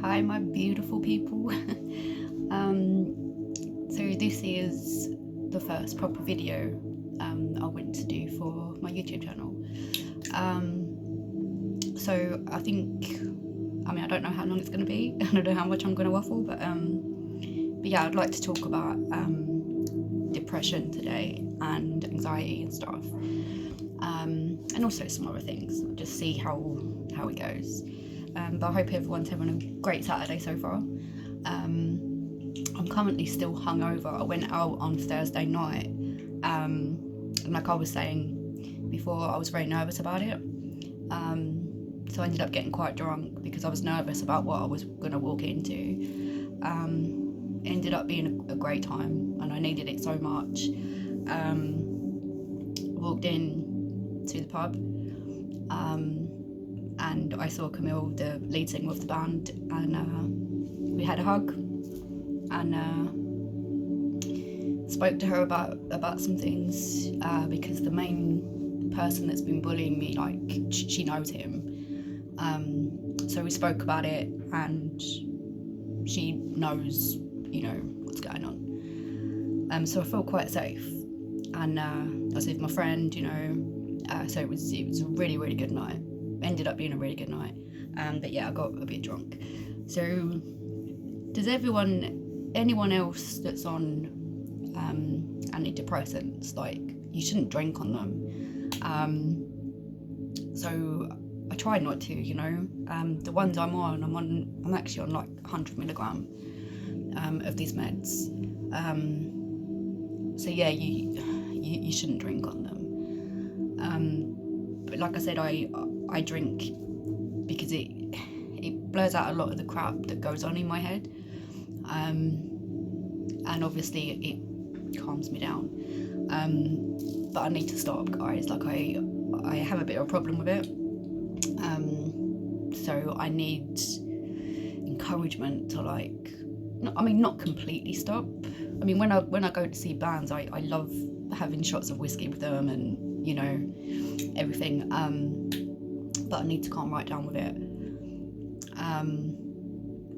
Hi, my beautiful people. So this is the first proper video I went to do for my YouTube channel. So I don't know how long it's going to be. I don't know how much I'm going to waffle, but yeah, I'd like to talk about depression today and anxiety and stuff, and also some other things. Just see how it goes. But I hope everyone's having a great Saturday so far. I'm currently still hungover. I went out on Thursday night, and like I was saying before, I was very nervous about it. So I ended up getting quite drunk because I was nervous about what I was going to walk into. It ended up being a great time, and I needed it so much. Walked in to the pub, and I saw Camille, the lead singer of the band, and we had a hug, and spoke to her about some things, because the main person that's been bullying me, like, she knows him. So we spoke about it, and she knows, what's going on. So I felt quite safe, and I was with my friend, so it was a really, really good night. Ended up being a really good night. But yeah, I got a bit drunk. So does anyone else that's on antidepressants, like, you shouldn't drink on them. So I try not to, the ones I'm actually on like 100 milligram of these meds. So yeah, you shouldn't drink on them. But like I said, I drink because it blurs out a lot of the crap that goes on in my head, and obviously it calms me down. But I need to stop, guys. Like, I have a bit of a problem with it. So I need encouragement to, like, not completely stop. I mean, when I go to see bands, I love having shots of whiskey with them and everything. But I need to calm right down with it.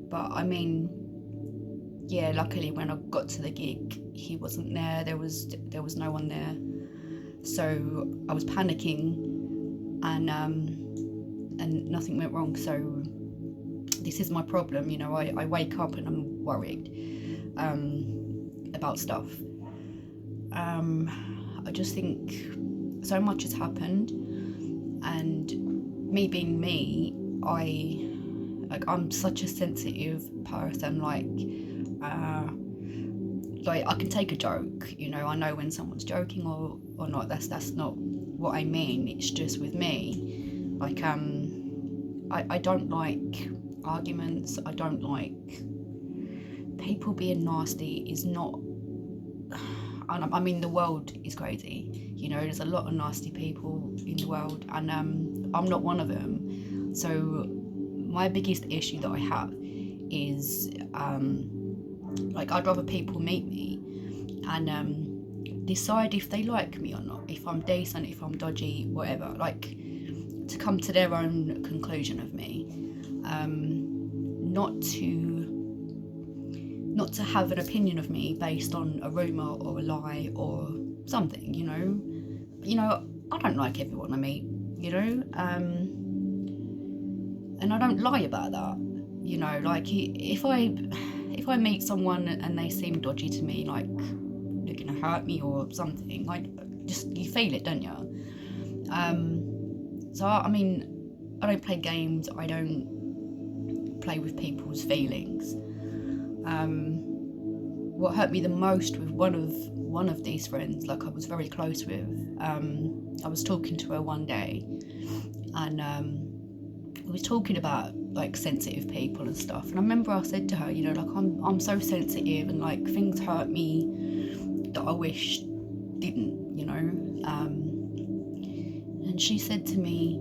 But I mean, yeah, luckily when I got to the gig, he wasn't there. There was no one there. So I was panicking, and nothing went wrong. So this is my problem, I wake up and I'm worried about stuff. I just think so much has happened, and me being me, I'm such a sensitive person. Like I can take a joke, I know when someone's joking or not. That's not what I mean. It's just with me, like, I don't like arguments. I don't like people being nasty. Is not, I mean, the world is crazy, there's a lot of nasty people in the world, and I'm not one of them. So my biggest issue that I have is like, I'd rather people meet me and decide if they like me or not, if I'm decent, if I'm dodgy, whatever, like, to come to their own conclusion of me, not to have an opinion of me based on a rumour or a lie or something, I don't like everyone I meet, and I don't lie about that, like, if I meet someone and they seem dodgy to me, like they're gonna hurt me or something, like, just, you feel it, don't you? So I mean, I don't play games. I don't play with people's feelings. What hurt me the most with one of these friends, like, I was very close with, I was talking to her one day, and we was talking about, like, sensitive people and stuff, and I remember I said to her, like, I'm so sensitive, and, like, things hurt me that I wish didn't, and she said to me,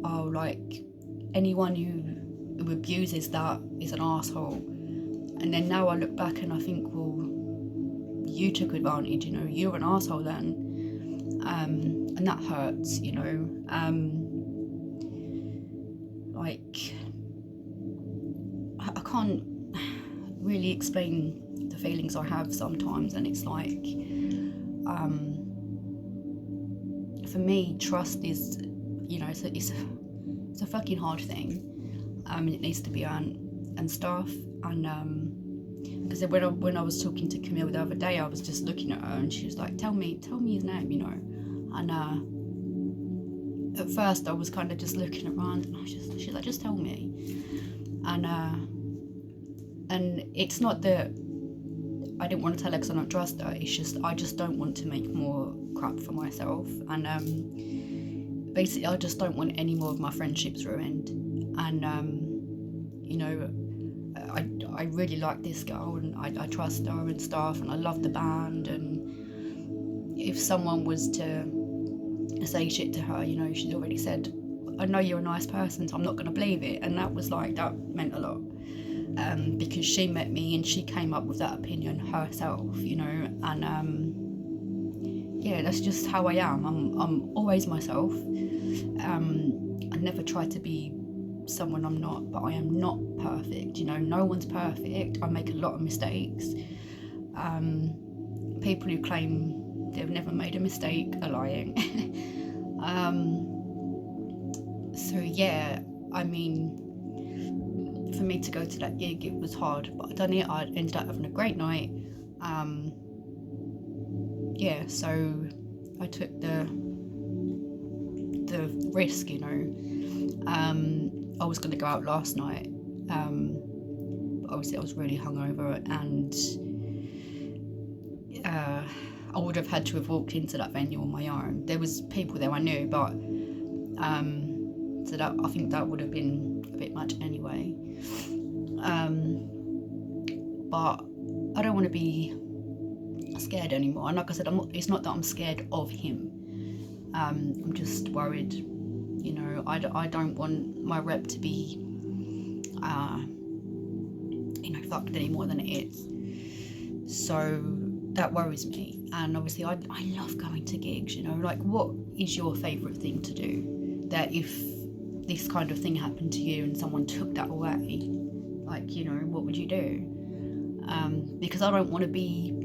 oh, like, anyone who abuses that is an asshole. And then now I look back and I think, well, you took advantage, you're an asshole then. And that hurts, like, I can't really explain the feelings I have sometimes, and it's like, for me, trust is, it's a fucking hard thing. It needs to be earned and stuff. And because when I was talking to Camille the other day, I was just looking at her, and she was like, "Tell me his name," And at first, I was kind of just looking around, and she's like, "Just tell me." And it's not that I didn't want to tell her because I don't trust her. It's just I just don't want to make more crap for myself, and basically I just don't want any more of my friendships ruined. And I really like this girl, and I trust her and stuff, and I love the band. And if someone was to say shit to her, she's already said, "I know you're a nice person, so I'm not going to believe it." And that meant a lot. Because she met me and she came up with that opinion herself, and that's just how I am. I'm always myself. I never try to be someone I'm not, but I am not perfect. No one's perfect. I make a lot of mistakes. People who claim they've never made a mistake are lying. So yeah, I mean, for me to go to that gig, it was hard, but I done it. I ended up having a great night. So I took the risk, I was going to go out last night, but obviously I was really hungover, and I would have had to have walked into that venue on my own. There was people there I knew, but so that I think that would have been a bit much anyway. But I don't want to be scared anymore. And like I said, it's not that I'm scared of him. I'm just worried. I don't want my rep to be, fucked any more than it is. So that worries me. And obviously, I love going to gigs. Like, what is your favourite thing to do? That if this kind of thing happened to you and someone took that away, what would you do? Because I don't want to be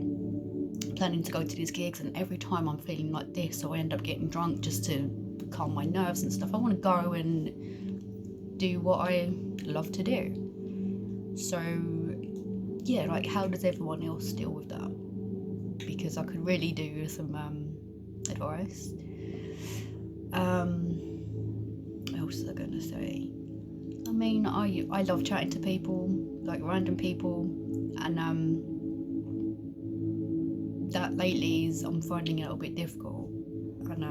planning to go to these gigs, and every time I'm feeling like this, so I end up getting drunk just to calm my nerves and stuff. I want to go and do what I love to do. So yeah, how does everyone else deal with that? Because I could really do with some advice. What else was I going to say? I mean, I love chatting to people, like random people, and that lately I'm finding it a little bit difficult, and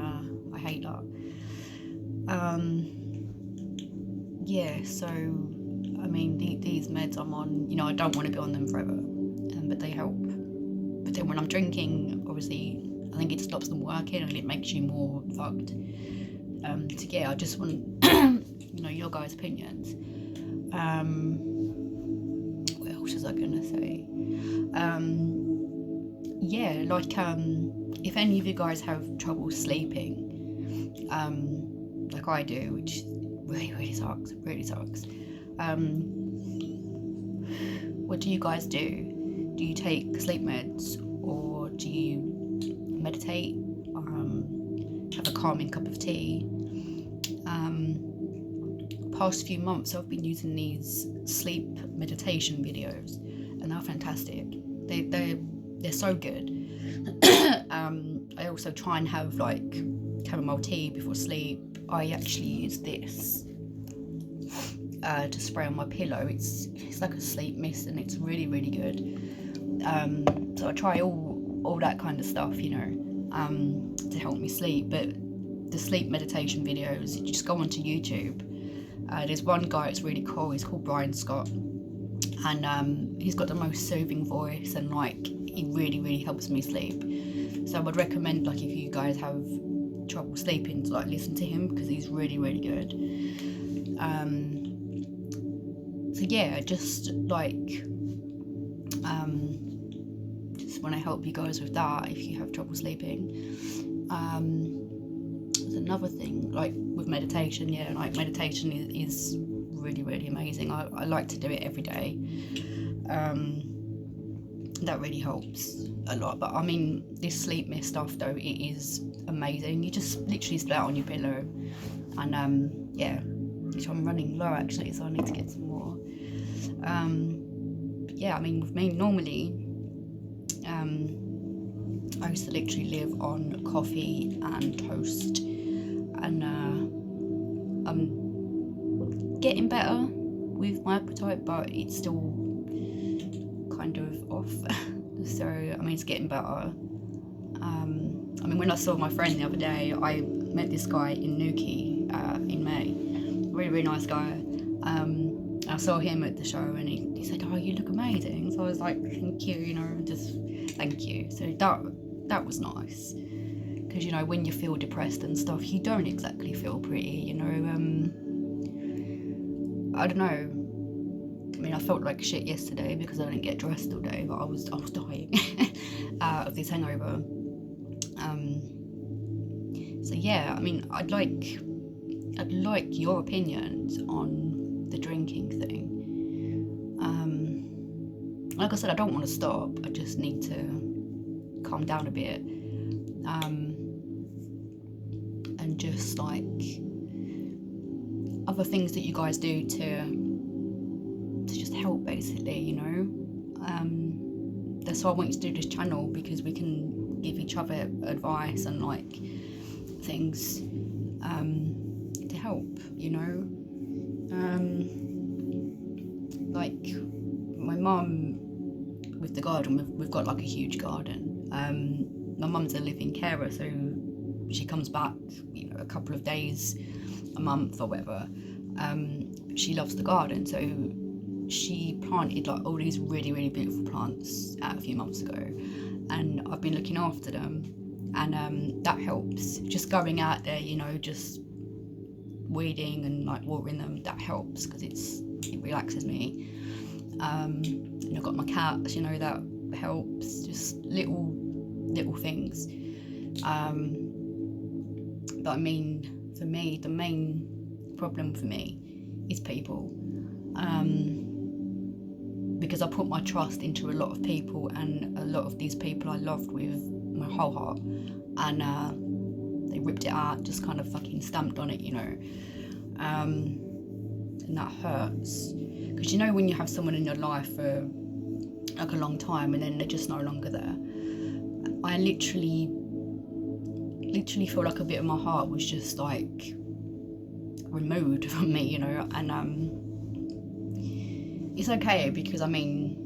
I hate that. So I mean, these meds I'm on, I don't want to be on them forever, but they help. But then when I'm drinking, obviously, I think it stops them working and it makes you more fucked. I just want your guys' opinions. What else was I gonna say? If any of you guys have trouble sleeping, like I do, which really sucks, what do you guys do? Do you take sleep meds, or do you meditate, have a calming cup of tea? Past few months I've been using these sleep meditation videos, and they're fantastic. They're so good. I also try and have chamomile tea before sleep. I actually use this to spray on my pillow. It's like a sleep mist, and it's really, really good. So I try all that kind of stuff, to help me sleep. But the sleep meditation videos, you just go onto YouTube. There's one guy that's really cool. He's called Brian Scott, and he's got the most soothing voice, and he really, really helps me sleep. So I would recommend, if you guys have trouble sleeping, to listen to him, because he's really, really good. Just want to help you guys with that if you have trouble sleeping. There's another thing, with meditation. Meditation is really, really amazing. I like to do it every day. That really helps a lot. But I mean, this sleep mist stuff though, it is amazing. You just literally split out on your pillow, and yeah, which I'm running low actually, so I need to get some more. But yeah, I mean, with me normally, I used to literally live on coffee and toast, and I'm getting better with my appetite, but it's still kind of off. So I mean, it's getting better. I mean, when I saw my friend the other day, I met this guy in Newquay in May, really, really nice guy. I saw him at the show, and he said, "Oh, you look amazing." So I was like, "Thank you," you know, just thank you. So that was nice, because you know, when you feel depressed and stuff, you don't exactly feel pretty, you know. I don't know. I mean, I felt like shit yesterday because I didn't get dressed all day, but I was dying of this hangover. So yeah, I mean, I'd like your opinions on the drinking thing. Like I said, I don't want to stop. I just need to calm down a bit, and just like other things that you guys do to just help, basically, you know. That's why I want you to do this channel, because we can give each other advice and like things to help, you know. Like my mum with the garden, we've got like a huge garden. My mum's a living carer, so she comes back, you know, a couple of days a month or whatever. She loves the garden, so she planted like all these really, really beautiful plants a few months ago, and I've been looking after them, and that helps. Just going out there, you know, just weeding and like watering them, that helps, because it relaxes me. And I've got my cats, you know, that helps. Just little things. But I mean, for me, the main problem for me is people. Because I put my trust into a lot of people, and a lot of these people I loved with my whole heart, and they ripped it out, just kind of fucking stamped on it, you know. And that hurts, because you know, when you have someone in your life for like a long time and then they're just no longer there, I literally feel like a bit of my heart was just like removed from me, you know. And it's okay, because I mean,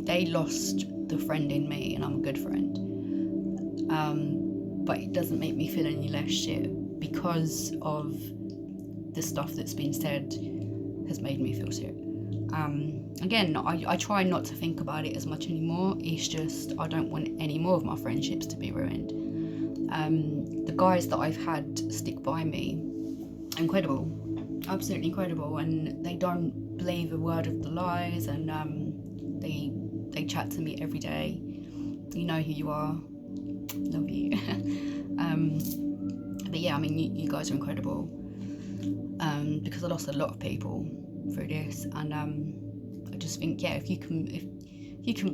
they lost the friend in me, and I'm a good friend. But it doesn't make me feel any less shit, because of the stuff that's been said has made me feel shit. Again, I try not to think about it as much anymore. It's just, I don't want any more of my friendships to be ruined. The guys that I've had stick by me, incredible, absolutely incredible, and they don't believe a word of the lies, and they chat to me every day. You know who you are, love you. But yeah, I mean, you guys are incredible, because I lost a lot of people through this, and I just think, yeah, if you can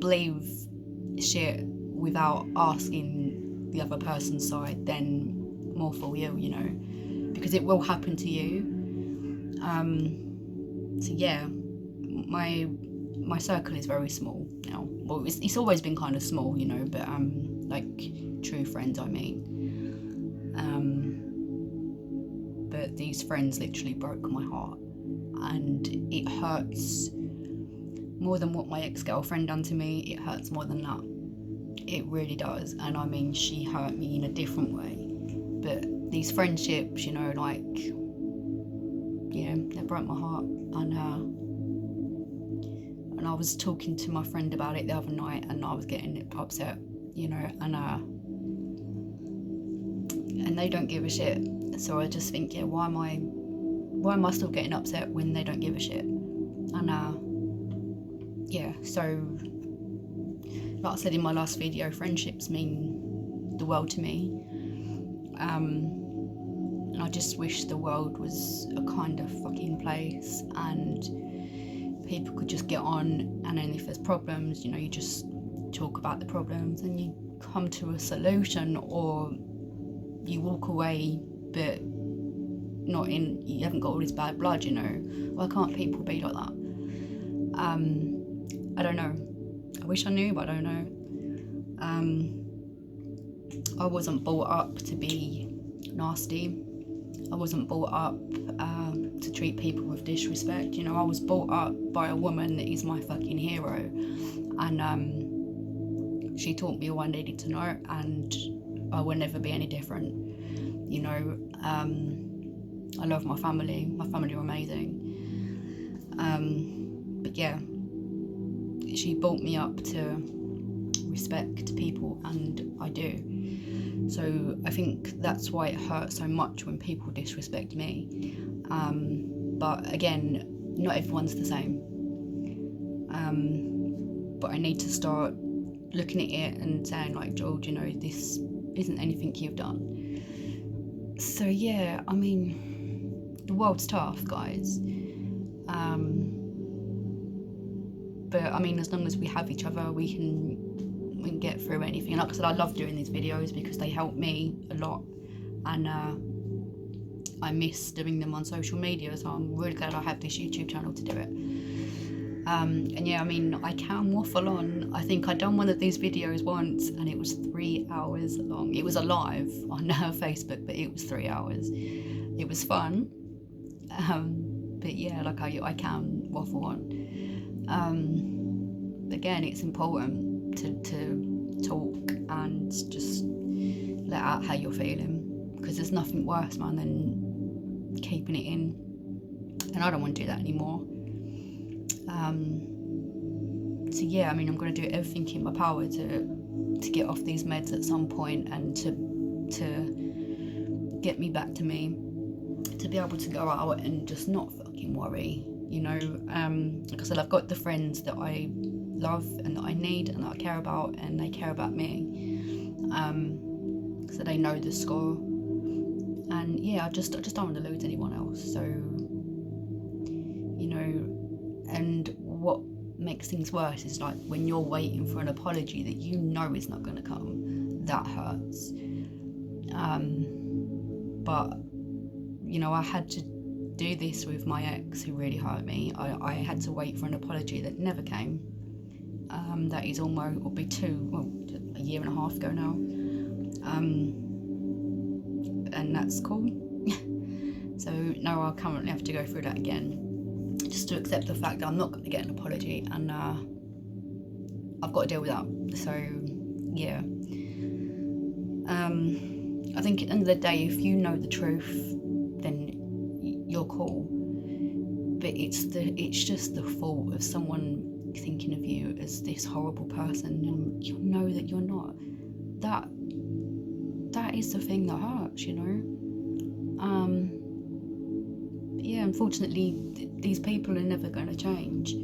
believe shit without asking the other person's side, then more for you, you know, because it will happen to you. So yeah, my circle is very small now. Well, it's always been kind of small, you know, but like true friends, I mean. But these friends literally broke my heart, and it hurts more than what my ex-girlfriend done to me. It hurts more than that. It really does. And I mean, she hurt me in a different way, but these friendships, you know, like, yeah, they broke my heart. And I was talking to my friend about it the other night, and I was getting upset, you know, and they don't give a shit. So I just think, yeah, why am I still getting upset when they don't give a shit? And yeah, so like I said in my last video, friendships mean the world to me. And I just wish the world was a kinder fucking place and people could just get on, and then if there's problems, you know, you just talk about the problems and you come to a solution, or you walk away, but not in, you haven't got all this bad blood, you know. Why can't people be like that? I don't know. I wish I knew, but I don't know. I wasn't brought up to be nasty. I wasn't brought up to treat people with disrespect. You know, I was brought up by a woman that is my fucking hero, and she taught me all I needed to know, and I will never be any different. You know, I love my family. My family are amazing. But yeah, she brought me up to respect people, and I do. So I think that's why it hurts so much when people disrespect me. But again, not everyone's the same. But I need to start looking at it and saying, like, George, you know, this isn't anything you've done. So yeah, I mean, the world's tough, guys. But I mean, as long as we have each other, we can get through anything. And like I said, I love doing these videos because they help me a lot, and I miss doing them on social media, so I'm really glad I have this YouTube channel to do it. And yeah, I mean, I can waffle on. I think I'd done one of these videos once and it was 3 hours long. It was a live on Facebook, but it was 3 hours. It was fun. But yeah, like I can waffle on. Again, it's important to talk and just let out how you're feeling, because there's nothing worse, man, than keeping it in, and I don't want to do that anymore. So yeah, I mean, I'm going to do everything in my power to get off these meds at some point, and to get me back to me, to be able to go out and just not fucking worry, you know. Like I said, I've got the friends that I love and that I need and that I care about, and they care about me, so they know the score. And yeah, I just don't want to lose anyone else. So, you know, and what makes things worse is like when you're waiting for an apology that you know is not going to come. That hurts. But you know, I had to do this with my ex who really hurt me. I had to wait for an apology that never came. That is almost, will be a year and a half ago now. And that's cool. So now I currently have to go through that again, just to accept the fact that I'm not going to get an apology, and I've got to deal with that. So yeah, I think at the end of the day, if you know the truth, then you're cool. But it's just the fault of someone thinking of you as this horrible person, and you know that you're not. That is the thing that hurts, you know. Yeah, unfortunately, these people are never going to change.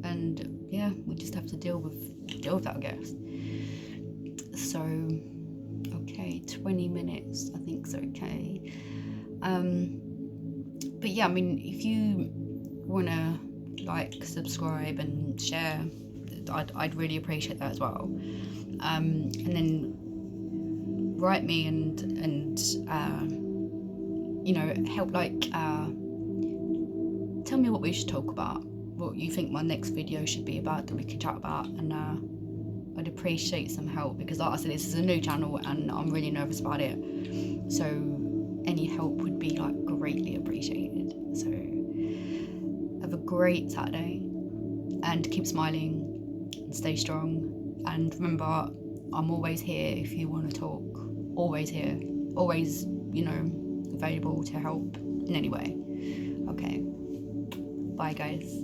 And yeah, we just have to deal with that, I guess. So, okay, 20 minutes, I think is okay. But yeah, I mean, if you want to like, subscribe and share, I'd really appreciate that as well. And then write me and you know, help, like, tell me what we should talk about, what you think my next video should be about, that we could chat about. And I'd appreciate some help, because like I said, this is a new channel and I'm really nervous about it, so any help would be like greatly appreciated. So have a great Saturday and keep smiling and stay strong, and remember, I'm always here if you want to talk. Always here, always, you know, available to help in any way. Okay, bye guys.